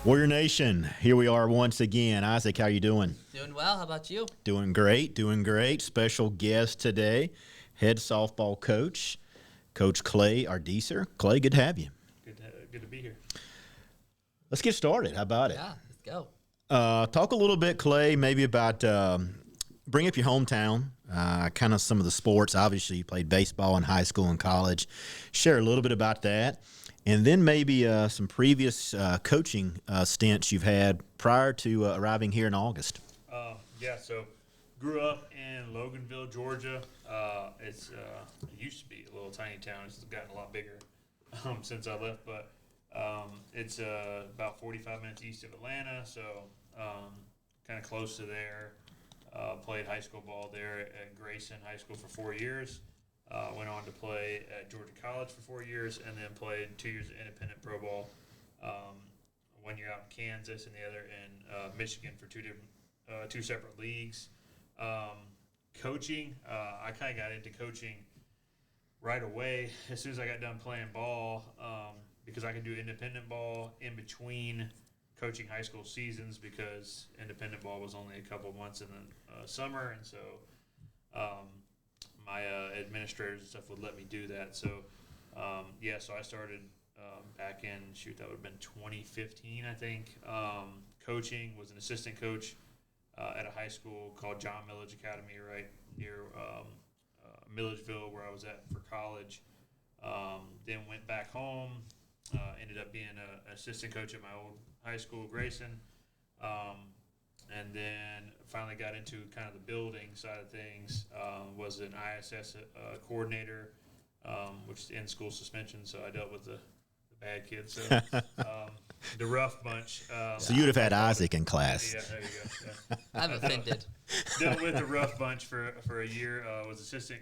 Warrior Nation, here we are once again. Isaac, how you doing? Doing well. How about you? Doing great. Special guest today, head softball coach, Coach Coach Ardeeser. Clay, good to have you. Good to be here. Let's get started. How about it? Yeah, let's go. Talk a little bit, Clay, maybe about bring up your hometown, kind of some of the sports. Obviously, you played baseball in high school and college. Share a little bit about that. And then maybe some previous coaching stints you've had prior to arriving here in August. So grew up in Loganville, Georgia. It used to be a little tiny town. It's gotten a lot bigger since I left, but it's about 45 minutes east of Atlanta, so kind of close to there. Played high school ball there at Grayson High School for 4 years. Went on to play at Georgia College for 4 years, and then played 2 years of independent pro ball. 1 year out in Kansas, and the other in Michigan for two separate leagues. Coaching, I kind of got into coaching right away as soon as I got done playing ball, because I could do independent ball in between coaching high school seasons, because independent ball was only a couple months in the summer, and so my administrators and stuff would let me do that. So, so I started back in, that would have been 2015, I think. Coaching, was an assistant coach at a high school called John Millage Academy right near Milledgeville, where I was at for college. Then went back home, ended up being an assistant coach at my old high school, Grayson. And then finally got into kind of the building side of things. Was an ISS coordinator, which is in-school suspension, so I dealt with the bad kids. So, the rough bunch. So you'd have had Isaac in class. Yeah, there you go. Yeah. I'm offended. Dealt with the rough bunch for a year. Was assistant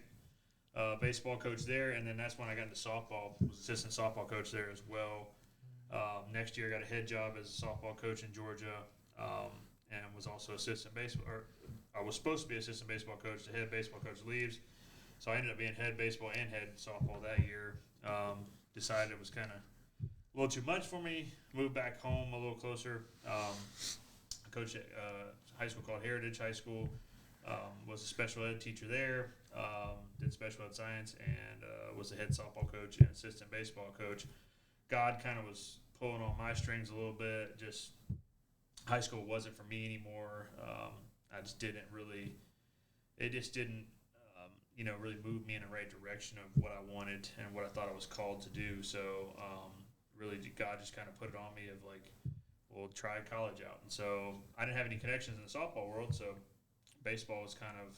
baseball coach there, and then that's when I got into softball. Was assistant softball coach there as well. Next year, I got a head job as a softball coach in Georgia. And was also assistant baseball, or I was supposed to be assistant baseball coach. The head baseball coach leaves, so I ended up being head baseball and head softball that year. Decided it was kind of a little too much for me. Moved back home a little closer. I coached at a high school called Heritage High School. Was a special ed teacher there. Did special ed science, and was a head softball coach and assistant baseball coach. God kind of was pulling on my strings a little bit. Just high school wasn't for me anymore. I just didn't really. It just didn't, really move me in the right direction of what I wanted and what I thought I was called to do. So, really, God just kind of put it on me of like, well, try college out. And so I didn't have any connections in the softball world. So baseball was kind of,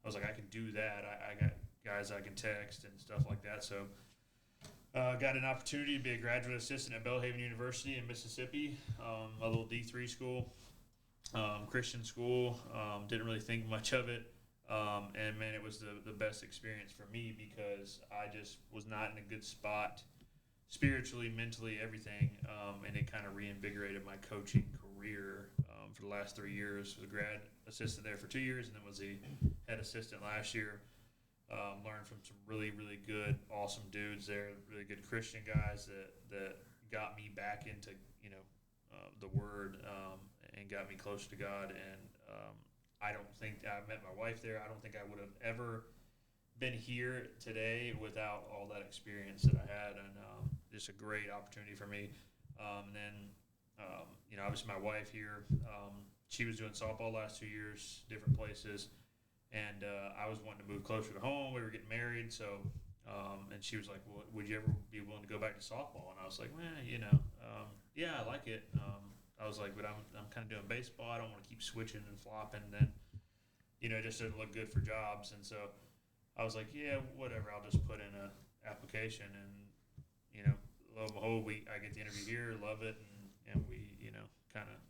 I was like, I can do that. I got guys I can text and stuff like that. So. Got an opportunity to be a graduate assistant at Belhaven University in Mississippi, a little D3 school, Christian school. Didn't really think much of it, and man, it was the best experience for me, because I just was not in a good spot spiritually, mentally, everything, and it kind of reinvigorated my coaching career for the last 3 years. Was a grad assistant there for 2 years, and then was the head assistant last year. Learned from some really, really good, awesome dudes there, really good Christian guys that got me back into, the Word, and got me closer to God. And I don't think I met my wife there. I don't think I would have ever been here today without all that experience that I had, and just a great opportunity for me. And then, obviously my wife here, she was doing softball last 2 years, different places. And I was wanting to move closer to home. We were getting married, so and she was like, "Well, would you ever be willing to go back to softball?" And I was like, "Well, yeah, I like it." I was like, "But I'm kind of doing baseball. I don't want to keep switching and flopping. And then, it just doesn't look good for jobs." And so I was like, "Yeah, whatever. I'll just put in a application." And lo and behold, I get the interview here, love it, and we kind of.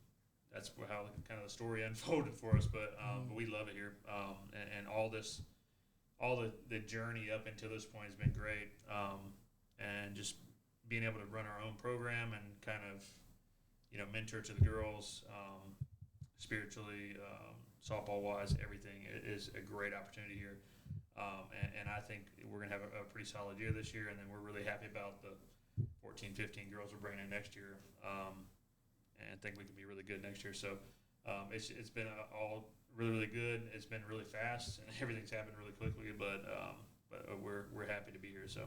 That's how kind of the story unfolded for us, but we love it here, and all the journey up until this point has been great, and just being able to run our own program and kind of mentor to the girls, spiritually, softball wise, everything is a great opportunity here, and I think we're gonna have a pretty solid year this year, and then we're really happy about the 14, 15 girls we're bringing in next year. and think we can be really good next year. So it's been all really, really good. It's been really fast, and everything's happened really quickly. But we're happy to be here. So.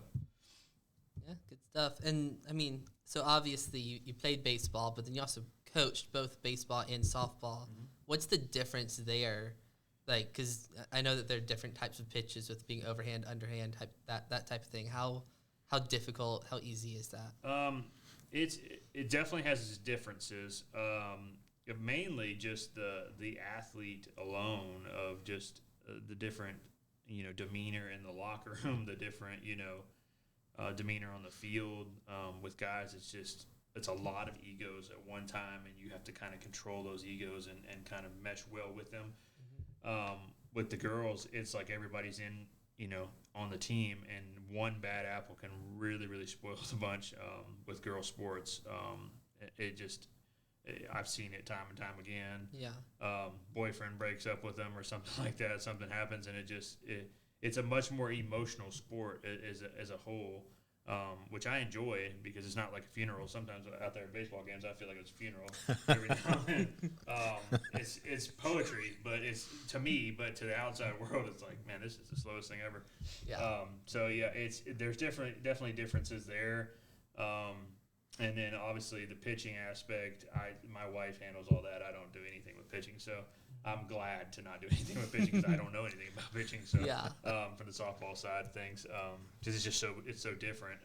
Yeah, good stuff. And I mean, so obviously you played baseball, but then you also coached both baseball and softball. Mm-hmm. What's the difference there? Like, because I know that there are different types of pitches with being overhand, underhand, that type of thing. How difficult, how easy is that? It definitely has its differences. Mainly just the athlete alone of just the different demeanor in the locker room, the different demeanor on the field. With guys, it's a lot of egos at one time, and you have to kind of control those egos and kind of mesh well with them. With the girls, it's like everybody's on the team, and one bad apple can really, really spoil the bunch. With girl sports, I've seen it time and time again. Yeah. Boyfriend breaks up with them or something like that. Something happens, and it's a much more emotional sport as a whole, which I enjoy because it's not like a funeral. Sometimes out there at baseball games, I feel like it's a funeral every now and then. It's poetry, but it's to me, but to the outside world, it's like, man, this is the slowest thing ever. Yeah. So yeah, there's definitely differences there. And then obviously the pitching aspect, my wife handles all that. I don't do anything with pitching, so I'm glad to not do anything with pitching because I don't know anything about pitching. So yeah. For the softball side of things, because it's just so different.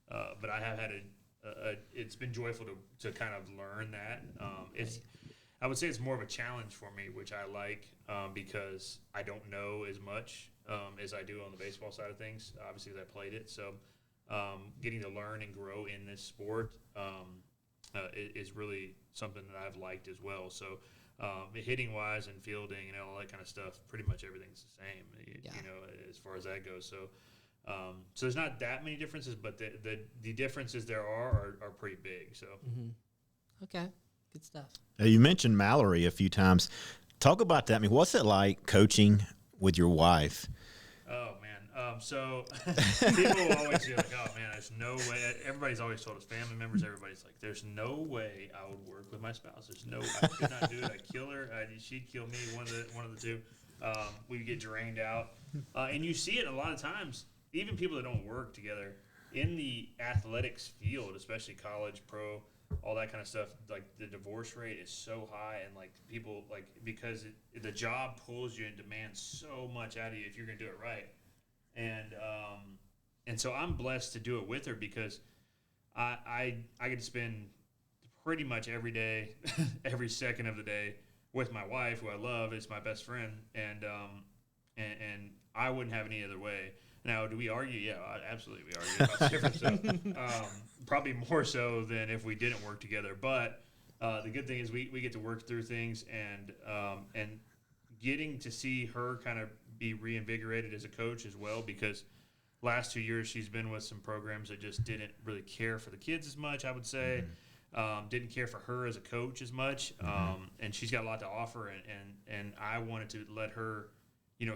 But I have had it's been joyful to kind of learn that. I would say it's more of a challenge for me, which I like because I don't know as much as I do on the baseball side of things. Obviously, because I played it, so. Getting to learn and grow in this sport is really something that I've liked as well. So hitting wise and fielding and all that kind of stuff, pretty much everything's the same, as far as that goes. So so there's not that many differences, but the differences there are pretty big. So Okay, good stuff. You mentioned Mallory a few times. Talk about that. I mean, what's it like coaching with your wife? Oh, man. So people will always be like, oh, man, there's no way. Everybody's always told us, family members, everybody's like, there's no way I would work with my spouse. I could not do it. I'd kill her. She'd kill me, one of the two. We'd get drained out. And you see it a lot of times, even people that don't work together, in the athletics field, especially college, pro, all that kind of stuff, like the divorce rate is so high, and like people, like, because the job pulls you and demands so much out of you if you're going to do it right. And so I'm blessed to do it with her because I get to spend pretty much every day, every second of the day with my wife, who I love, is my best friend, and I wouldn't have it any other way. Now, do we argue? Yeah, absolutely, we argue about different stuff. Probably more so than if we didn't work together. But the good thing is we get to work through things, and getting to see her kind of be reinvigorated as a coach as well, because last 2 years she's been with some programs that just didn't really care for the kids as much, I would say. Didn't care for her as a coach as much. And she's got a lot to offer, and I wanted to let her,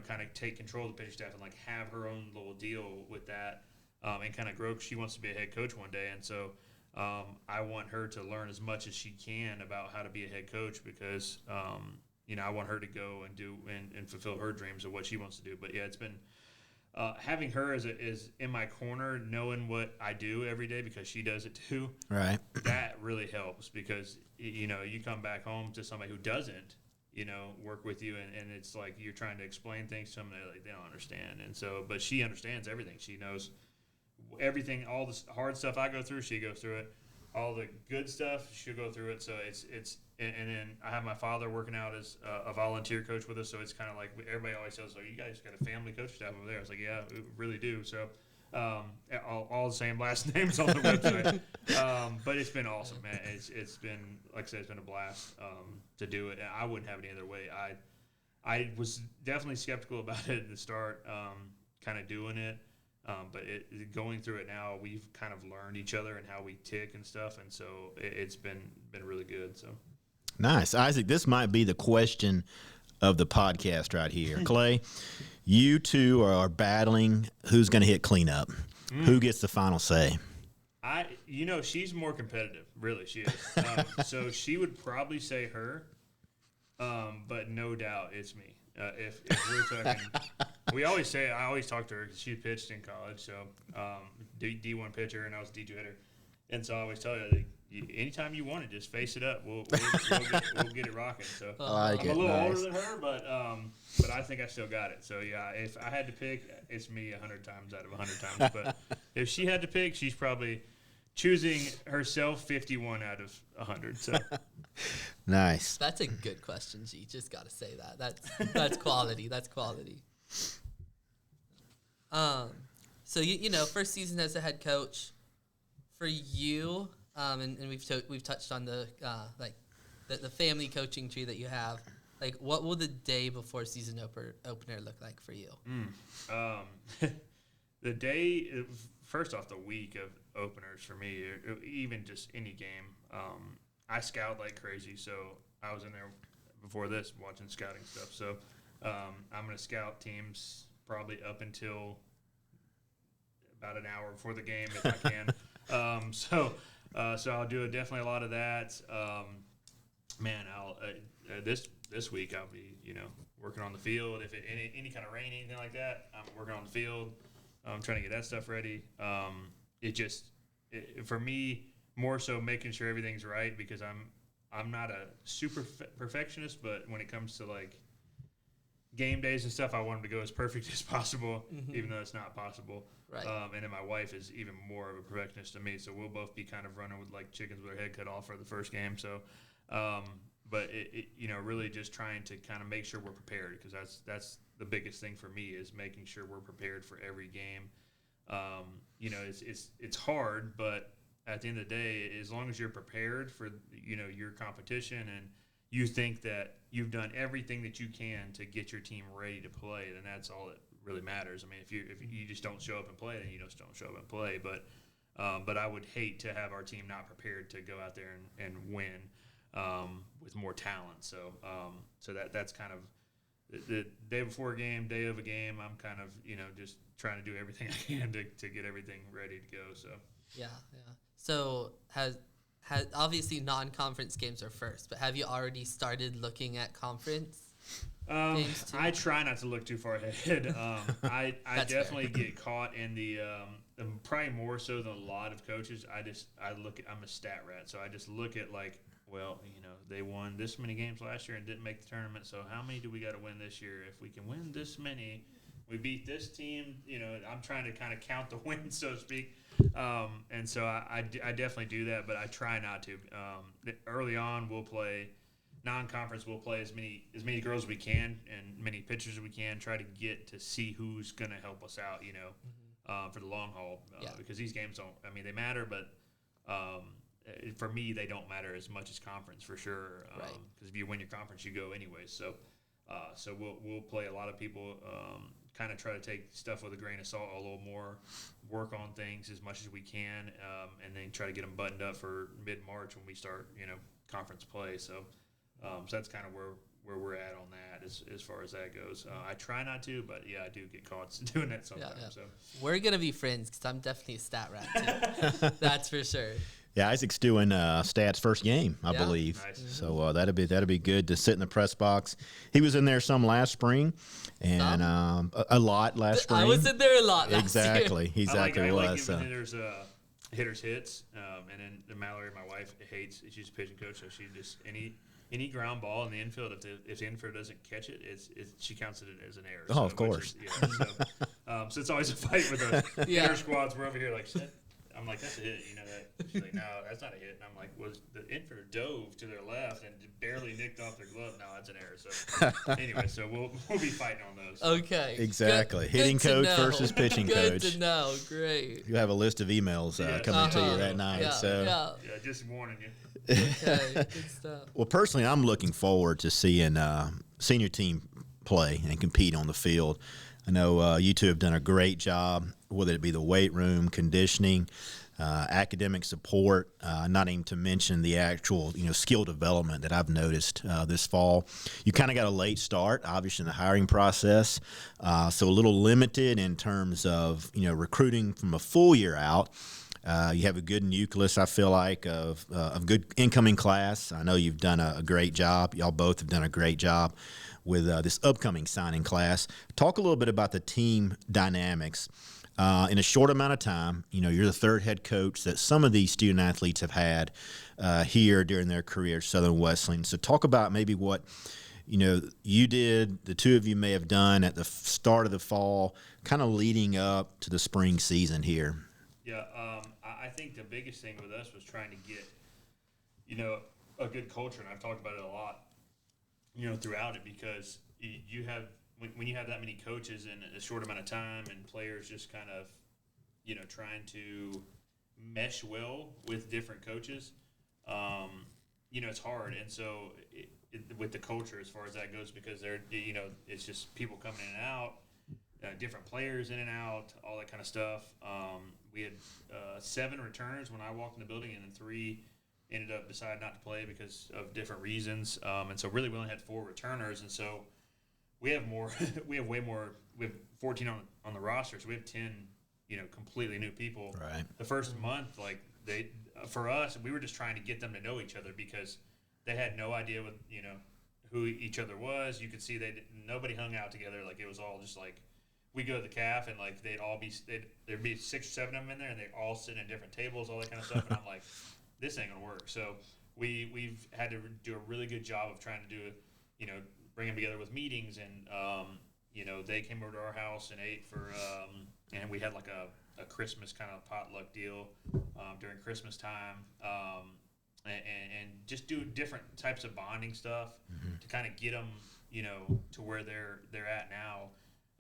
kind of take control of the pitching staff and like have her own little deal with that, and kind of grow. She wants to be a head coach one day, and so I want her to learn as much as she can about how to be a head coach, because I want her to go and do and fulfill her dreams of what she wants to do. But yeah, it's been having her is in my corner, knowing what I do every day because she does it too. Right. That really helps, because you come back home to somebody who doesn't work with you, and it's like you're trying to explain things to them, and they don't understand. And so, but she understands everything. She knows everything, all the hard stuff I go through, she goes through it. All the good stuff, she'll go through it. So it's and then I have my father working out as a volunteer coach with us. So it's kind of like everybody always says, "Oh, you guys got a family coach staff over there." I was like, "Yeah, we really do." So all the same last names on the website. But it's been awesome, man. It's been, like I said, it's been a blast to do it. And I wouldn't have it any other way. I was definitely skeptical about it at the start, kind of doing it. But going through it now, we've kind of learned each other and how we tick and stuff, and so it's been really good. So nice, Isaac. This might be the question of the podcast right here, Clay. You two are battling who's going to hit cleanup. Who gets the final say? she's more competitive. Really, she is. So she would probably say her, but no doubt it's me. If we're talking, I always talk to her because she pitched in college, so D1 pitcher and I was D2 hitter, and so I always tell her, like, anytime you want it, just face it up. We'll get it rocking. So I'm a little older than her, but I think I still got it. So yeah, if I had to pick, it's me 100 times out of 100 times. But if she had to pick, she's probably choosing herself 51 out of 100. So nice. That's a good question, G. Just got to say that. That's quality. That's quality. So you know, first season as a head coach for you, and we've touched on the the family coaching tree that you have. Like, what will the day before season opener look like for you? The day, first off, the week of openers for me, or even just any game, I scout like crazy. So I was in there before this watching scouting stuff. So I'm going to scout teams probably up until about an hour before the game if I can. So I'll do definitely a lot of that. I'll this week I'll be working on the field. If any kind of rain, anything like that, I'm working on the field. I'm trying to get that stuff ready. For me, more so making sure everything's right, because I'm not a super perfectionist, but when it comes to like game days and stuff, I want them to go as perfect as possible, even though it's not possible. Right. And then my wife is even more of a perfectionist than me, so we'll both be kind of running with like chickens with our head cut off for the first game. So, but really just trying to kind of make sure we're prepared, because that's the biggest thing for me, is making sure we're prepared for every game. It's hard, but at the end of the day, as long as you're prepared for your competition and you think that you've done everything that you can to get your team ready to play, then that's all that really matters. I mean, if you just don't show up and play, then you just don't show up and play. But I would hate to have our team not prepared to go out there and win with more talent. So that's kind of the day before a game, day of a game. I'm kind of just trying to do everything I can to get everything ready to go. So yeah. So has obviously non-conference games are first, but have you already started looking at conference games too? I try not to look too far ahead. I definitely get caught in the probably more so than a lot of coaches. I'm a stat rat, so I just look at like, well, they won this many games last year and didn't make the tournament, so how many do we got to win this year? If we can win this many, we beat this team. I'm trying to kind of count the wins, so to speak. And so I definitely do that, but I try not to. Early on, we'll play non-conference. We'll play as many girls as we can and many pitchers as we can. Try to get to see who's going to help us out, for the long haul. Because these games they matter, but for me, they don't matter as much as conference for sure. Because if you win your conference, you go anyway. So we'll play a lot of people. Kind of try to take stuff with a grain of salt a little more, work on things as much as we can, and then try to get them buttoned up for mid-March when we start, conference play. So that's kind of where we're at on that as far as that goes. I try not to, but yeah, I do get caught doing that sometimes. Yeah. So we're gonna be friends, because I'm definitely a stat rat too. That's for sure. Yeah, Isaac's doing stats first game, I believe. Nice. So that'd be good to sit in the press box. He was in there some last spring, and a lot last spring. I was in there a lot last year. Exactly, he I like was. giving hitters hits, and then Mallory, my wife, hates. She's a pitching coach, so she just any ground ball in the infield, if the infield doesn't catch it, she counts it as an error. Oh, of course. So it's always a fight with the hitter squads. We're over here like, I'm like, that's a hit, that. She's like, no, that's not a hit. And I'm like, well, the infielder dove to their left and barely nicked off their glove. No, that's an error. So anyway, so we'll be fighting on those. Okay. Exactly. Hitting coach versus pitching coach. Good to know. Great. You have a list of emails coming to you that night. Yeah, just warning you. Okay. Good stuff. Well, personally, I'm looking forward to seeing senior team play and compete on the field. I know you two have done a great job, whether it be the weight room, conditioning, academic support, not even to mention the actual skill development that I've noticed this fall. You kind of got a late start, obviously, in the hiring process, so a little limited in terms of recruiting from a full year out. You have a good nucleus, I feel like, of good incoming class. I know you've done a great job. Y'all both have done a great job with this upcoming signing class. Talk a little bit about the team dynamics. In a short amount of time, you're the third head coach that some of these student athletes have had here during their career at Southern Wesleyan. So talk about maybe what you did, the two of you may have done at the start of the fall, kind of leading up to the spring season here. Yeah, I think the biggest thing with us was trying to get, a good culture, and I've talked about it a lot, throughout it, because you have when you have that many coaches in a short amount of time and players just kind of, trying to mesh well with different coaches, it's hard. And so with the culture as far as that goes, because it's just people coming in and out, different players in and out, all that kind of stuff. We had 7 returners when I walked in the building, and then 3 ended up deciding not to play because of different reasons. And so really we only had 4 returners, and so we have more. We have way more. We have 14 on the roster, so we have 10, completely new people. Right. The first month, for us, we were just trying to get them to know each other, because they had no idea what who each other was. You could see nobody hung out together. Like, it was all just like, we go to the calf, and there'd be 6 or 7 of them in there, and they'd all sit at different tables, all that kind of stuff. And I'm like, this ain't gonna work. So we've had to do a really good job of trying to do bring them together with meetings, and they came over to our house and ate and we had like a Christmas kind of potluck deal during Christmas time, and just do different types of bonding stuff to kind of get them to where they're at now.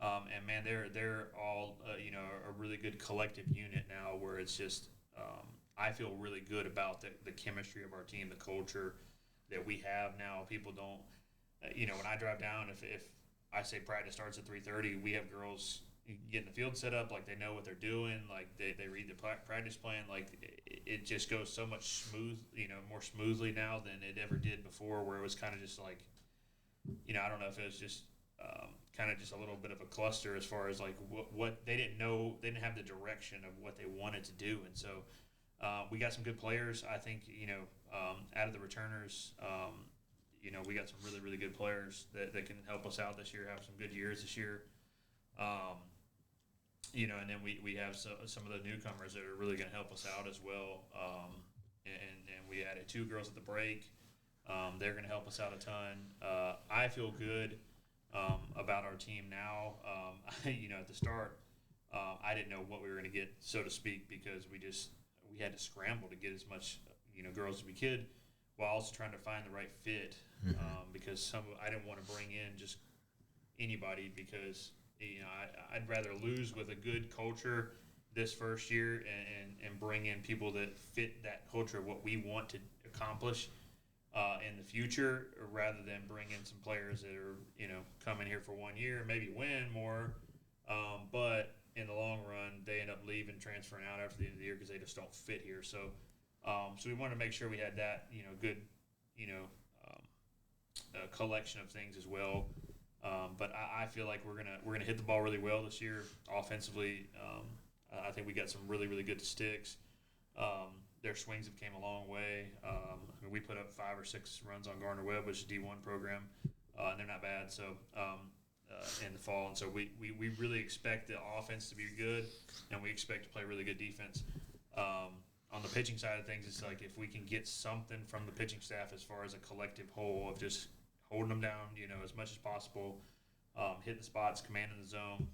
And man, they're all a really good collective unit now, where it's just I feel really good about the chemistry of our team, the culture that we have now. People don't, when I drive down, if I say practice starts at 3:30, we have girls getting the field set up, like they know what they're doing, like they read the practice plan, like it just goes so much more smoothly now than it ever did before, where it was kind of just like, I don't know if it was just kind of just a little bit of a cluster as far as like what they didn't know, they didn't have the direction of what they wanted to do. And so we got some good players. I think, out of the returners, we got some really, really good players that can help us out this year, have some good years this year. And then we have some of the newcomers that are really going to help us out as well. And we added 2 girls at the break. They're going to help us out a ton. I feel good about our team now. At the start, I didn't know what we were going to get, so to speak, because we had to scramble to get as much girls as we could, while also trying to find the right fit. Because I didn't want to bring in just anybody, because I'd rather lose with a good culture this first year and bring in people that fit that culture of what we want to accomplish in the future, rather than bring in some players that are come in here for 1 year, maybe win more, but in the long run they end up leaving, transferring out after the end of the year because they just don't fit here. So we wanted to make sure we had that good collection of things as well. But I feel like we're gonna hit the ball really well this year offensively. I think we got some really, really good sticks. Their swings have came a long way. We put up 5 or 6 runs on Gardner Webb, which is a D1 program, and they're not bad. So in the fall, and so we really expect the offense to be good, and we expect to play really good defense. On the pitching side of things, it's like if we can get something from the pitching staff as far as a collective whole of just holding them down, as much as possible, hitting the spots, commanding the zone,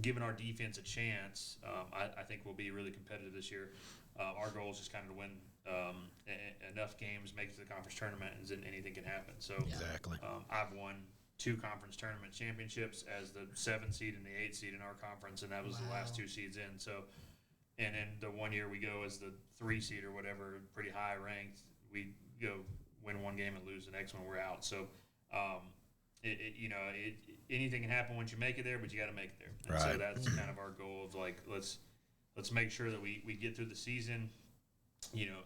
giving our defense a chance, I think we'll be really competitive this year. Our goal is just kind of to win enough games, make it to the conference tournament, and then anything can happen. So Exactly. I've won 2 conference tournament championships as the 7th seed and the 8th seed in our conference, and that was the last 2 seeds in. So, and then the one year we go as the 3 seed or whatever, pretty high ranked, we go win 1 game and lose the next one, we're out. So, anything can happen once you make it there, but you got to make it there. And right. So that's kind of our goal of like, let's make sure that we get through the season,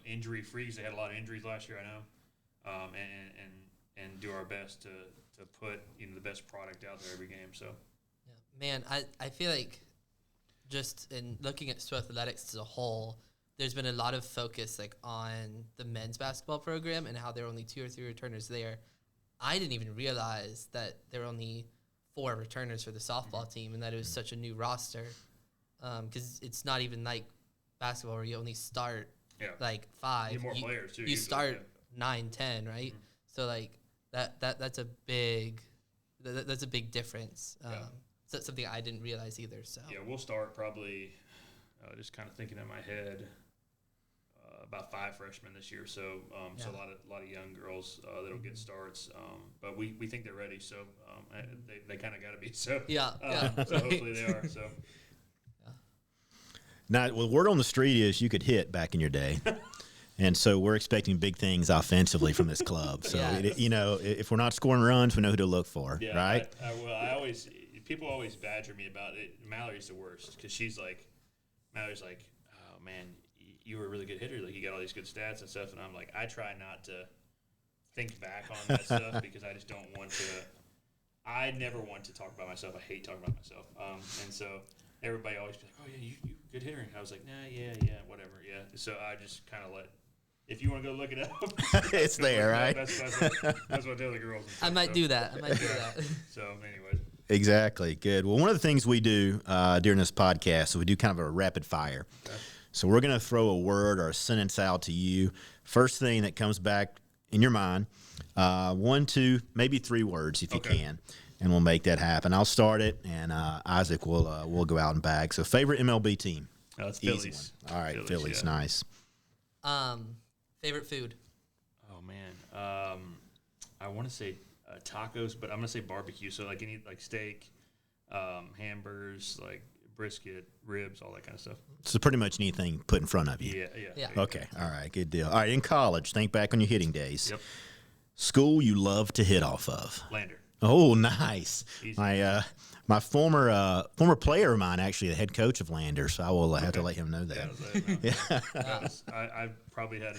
injury free, because they had a lot of injuries last year, I know, and do our best to put the best product out there every game. So, yeah. Man, I feel like just in looking at Swift Athletics as a whole, there's been a lot of focus like on the men's basketball program and how there are only 2 or 3 returners there. I didn't even realize that there were only 4 returners for the softball team and that it was such a new roster. Because it's not even like basketball where you only start like 5. You need more players too. You start 9, 10, right? Mm-hmm. So like that's a big difference. So that's something I didn't realize either. So yeah, we'll start probably just kind of thinking in my head about 5 freshmen this year. So so a lot of young girls that'll get starts. But we think they're ready. So they kind of got to be. So so hopefully they are. So. Now, well, word on the street is you could hit back in your day. And so we're expecting big things offensively from this club. So, if we're not scoring runs, we know who to look for, right? People always badger me about it. Mallory's the worst because Mallory's like, oh, man, you were a really good hitter. Like, you got all these good stats and stuff. And I'm like, I try not to think back on that stuff because I just don't want to. I never want to talk about myself. I hate talking about myself. And so everybody always be like, oh, yeah, you good hitter. And I was like, nah, yeah, whatever, yeah. So I just kind of if you want to go look it up. It's there, right? That's what I tell the girls. I might do that. So anyways. Exactly. Good. Well, one of the things we do during this podcast is we do kind of a rapid fire. Okay. So we're going to throw a word or a sentence out to you. First thing that comes back in your mind, 1, 2, maybe 3 words if you can. And we'll make that happen. I'll start it, and Isaac will go out and bag. So, favorite MLB team? Oh, it's Phillies. All right, Phillies, nice. Favorite food? Oh man, I want to say tacos, but I'm gonna say barbecue. So like steak, hamburgers, like brisket, ribs, all that kind of stuff. So pretty much anything put in front of you. Yeah. Okay, all right, good deal. All right, in college, think back on your hitting days. Yep. School you love to hit off of? Lander. Oh, nice. Easy. My former player of mine, actually, the head coach of Lander, so I will have to let him know that. I probably had,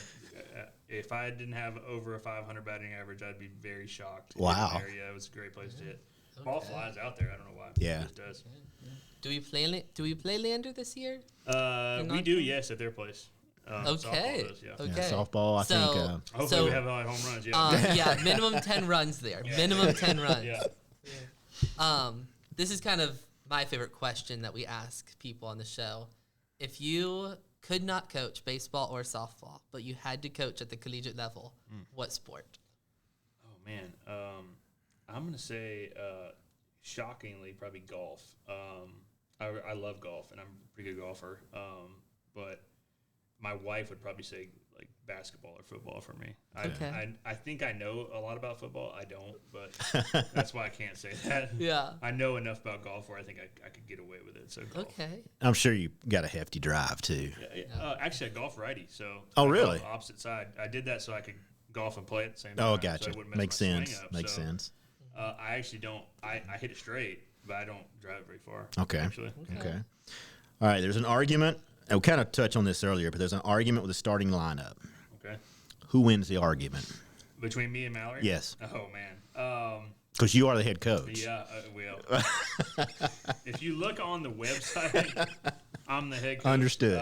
if I didn't have over a 500 batting average, I'd be very shocked. Wow. Yeah, it was a great place to hit. Ball flies out there. I don't know why. Yeah. It just does. Do we play Lander this year? We do, yes, at their place. Okay. Does, yeah. Okay. Yeah, softball, I think. Hopefully we have home runs. Yeah. Minimum 10 runs there. Yeah. Minimum 10 runs. Yeah. This is kind of my favorite question that we ask people on the show. If you could not coach baseball or softball, but you had to coach at the collegiate level, what sport? Oh man, I'm gonna say shockingly probably golf. I love golf and I'm a pretty good golfer. But my wife would probably say like basketball or football for me. I think I know a lot about football. I don't, but that's why I can't say that. Yeah. I know enough about golf where I think I could get away with it. So golf. Okay. I'm sure you got a hefty drive too. Actually, a golf righty. So really? Opposite side. I did that so I could golf and play at the same time. Oh, So gotcha. I wouldn't mess Makes my sense. swing up. Makes sense. I actually don't. I hit it straight, but I don't drive it very far. Okay. Actually. Okay. All right. There's an argument. We'll kind of touch on this earlier, but there's an argument with the starting lineup. Okay. Who wins the argument? Between me and Mallory? Yes. Oh, man. Because you are the head coach. Yeah, well. If you look on the website, I'm the head coach. Understood.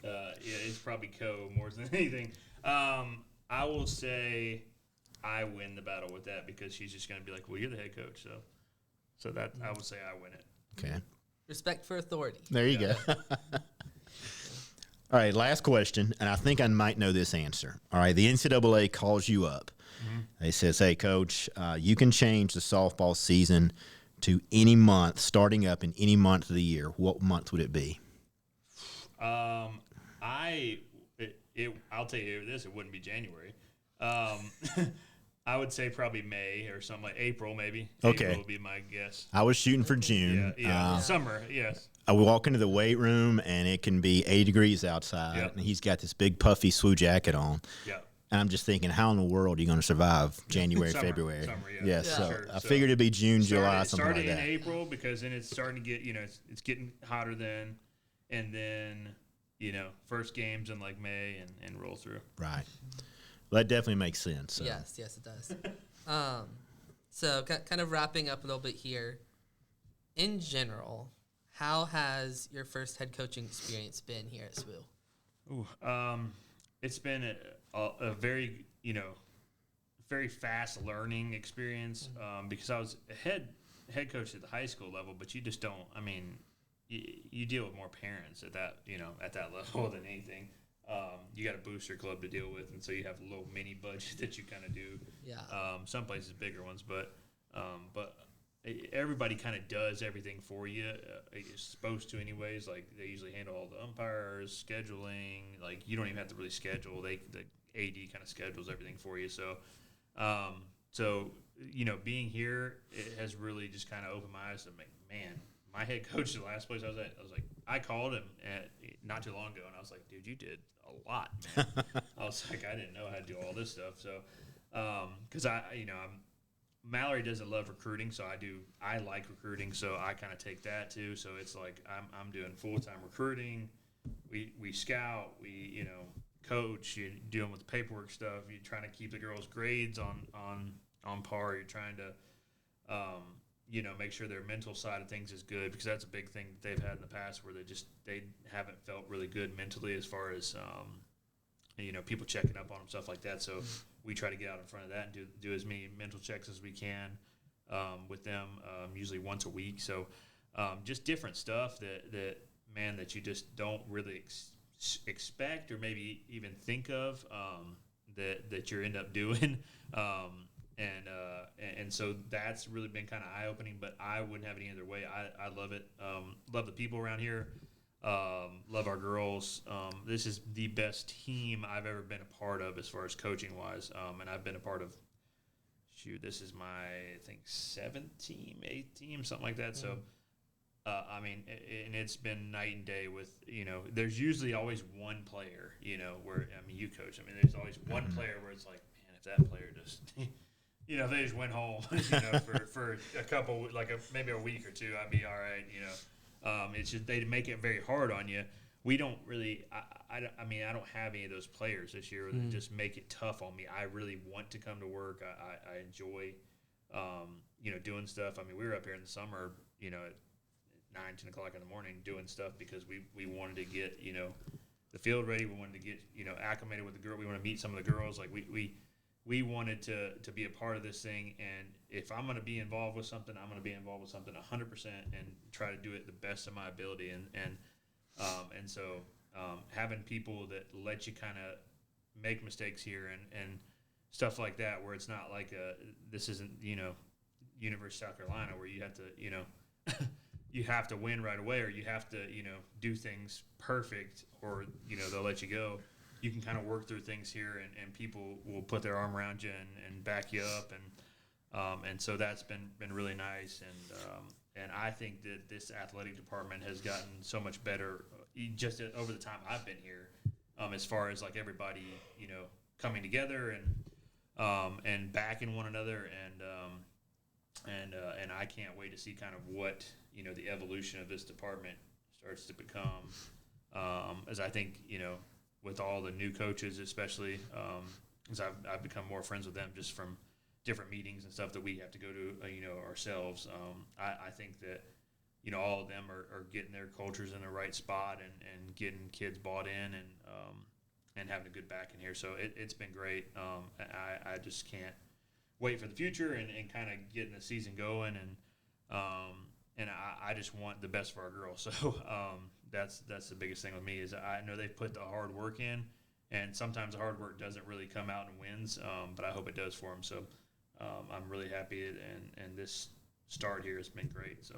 It's probably Co more than anything. I will say I win the battle with that because she's just going to be like, well, you're the head coach. So that I would say I win it. Okay. Respect for authority. There you go. All right, last question, and I think I might know this answer. All right, the NCAA calls you up. They says, hey, Coach, you can change the softball season to any month, starting up in any month of the year. What month would it be? I'll tell you this, it wouldn't be January. I would say probably May or something like April, maybe. Okay. April would be my guess. I was shooting for June. Yeah. Summer, yes. I walk into the weight room, and it can be 80 degrees outside, and he's got this big puffy SWU jacket on. Yeah. And I'm just thinking, how in the world are you going to survive January, February? Summer, yeah. So Sure. I figured it'd be June, July, something like that. Starting in April because then it's starting to get, it's getting hotter then, and then, first games in like May and roll through. Right. Well, that definitely makes sense. So. Yes, it does. So kind of wrapping up a little bit here. In general, how has your first head coaching experience been here at SWU? Ooh, it's been a very, very fast learning experience because I was a head coach at the high school level, but you just don't. I mean, you deal with more parents at that level than anything. You got a booster club to deal with, and so you have a little mini budget that you kind of do. Yeah. Some places bigger ones, but everybody kind of does everything for you. It's supposed to, anyways. Like they usually handle all the umpires, scheduling. Like you don't even have to really schedule. The AD kind of schedules everything for you. So, being here, it has really just kind of opened my eyes to man. My head coach, the last place I was at, I called him not too long ago, and I was like, dude, you did a lot, man. I was like, I didn't know how to do all this stuff. So, because Mallory doesn't love recruiting, so I like recruiting, so I kind of take that too. So it's like I'm doing full-time recruiting. We scout, we coach, you're dealing with the paperwork stuff, you're trying to keep the girls' grades on par, you're trying to make sure their mental side of things is good, because that's a big thing that they've had in the past where they haven't felt really good mentally as far as people checking up on them, stuff like that. So we try to get out in front of that and do as many mental checks as we can with them, usually once a week. So just different stuff that you just don't really expect or maybe even think of that you end up doing. And so that's really been kind of eye-opening, but I wouldn't have it any other way. I love it. Love the people around here. Love our girls. This is the best team I've ever been a part of as far as coaching-wise. And I've been a part of, this is my, I think, 7th team, 8th team, something like that. So, and it's been night and day with, there's usually always one player, where, you coach. There's always one player where it's like, man, if that player just... if they just went home, for a couple, maybe a week or two, I'd be all right. It's just they make it very hard on you. We don't really. I don't have any of those players this year that just make it tough on me. I really want to come to work. I enjoy, doing stuff. We were up here in the summer, at 9-10 o'clock in the morning doing stuff because we wanted to get the field ready. We wanted to get acclimated with the girl. We want to meet some of the girls. Like we wanted to be a part of this thing, and if I'm going to be involved with something, I'm going to be involved with something 100% and try to do it the best of my ability. And so having people that let you kind of make mistakes here and stuff like that, where it's not like this isn't University of South Carolina where you have to you have to win right away, or you have to do things perfect, or they'll let you go. You can kind of work through things here, and people will put their arm around you and back you up, and so that's been really nice, and I think that this athletic department has gotten so much better just over the time I've been here, as far as like everybody coming together and backing one another, and I can't wait to see kind of what the evolution of this department starts to become, as I think with all the new coaches, especially, as I've become more friends with them just from different meetings and stuff that we have to go to, ourselves. I think that, all of them are getting their cultures in the right spot and getting kids bought in and having a good back in here. So it's been great. I just can't wait for the future and kind of getting the season going. And I just want the best for our girls. So, that's the biggest thing with me is I know they've put the hard work in, and sometimes the hard work doesn't really come out and wins, but I hope it does for them. So I'm really happy, and this start here has been great. So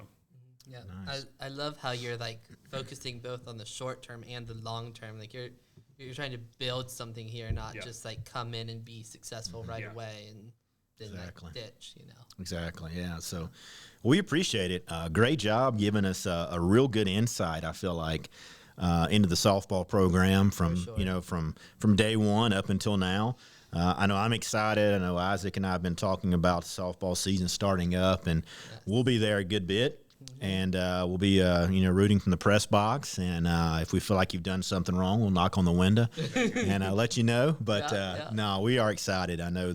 yeah, nice. I love how you're like focusing both on the short term and the long term. Like you're trying to build something here, not just like come in and be successful right away and then like ditch. Exactly. Yeah. So we appreciate it. Great job giving us a real good insight, I feel like, into the softball program from, from day one up until now. I know I'm excited. I know Isaac and I have been talking about the softball season starting up, and we'll be there a good bit. And we'll be, rooting from the press box. And if we feel like you've done something wrong, we'll knock on the window and let you know. But no, we are excited. I know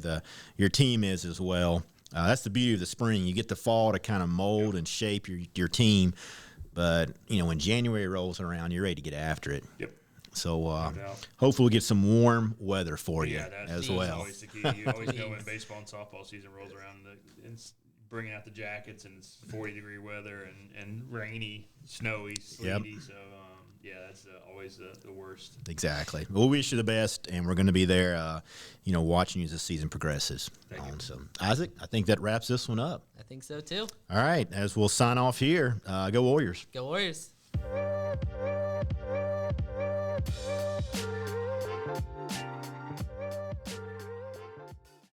your team is as well. That's the beauty of the spring. You get the fall to kind of mold and shape your team. But, when January rolls around, you're ready to get after it. Yep. So doubt. hopefully we'll get some warm weather for you Yeah, that's as Please. well. always the key. You always know when baseball and softball season rolls around, it's bringing out the jackets and it's 40-degree weather and rainy, snowy, sleety. So yeah, that's always the worst. Exactly. Well, we wish you the best, and we're going to be there, watching you as the season progresses. Thank you. So, Isaac, I think that wraps this one up. I think so too. All right, as we'll sign off here, go Warriors. Go Warriors.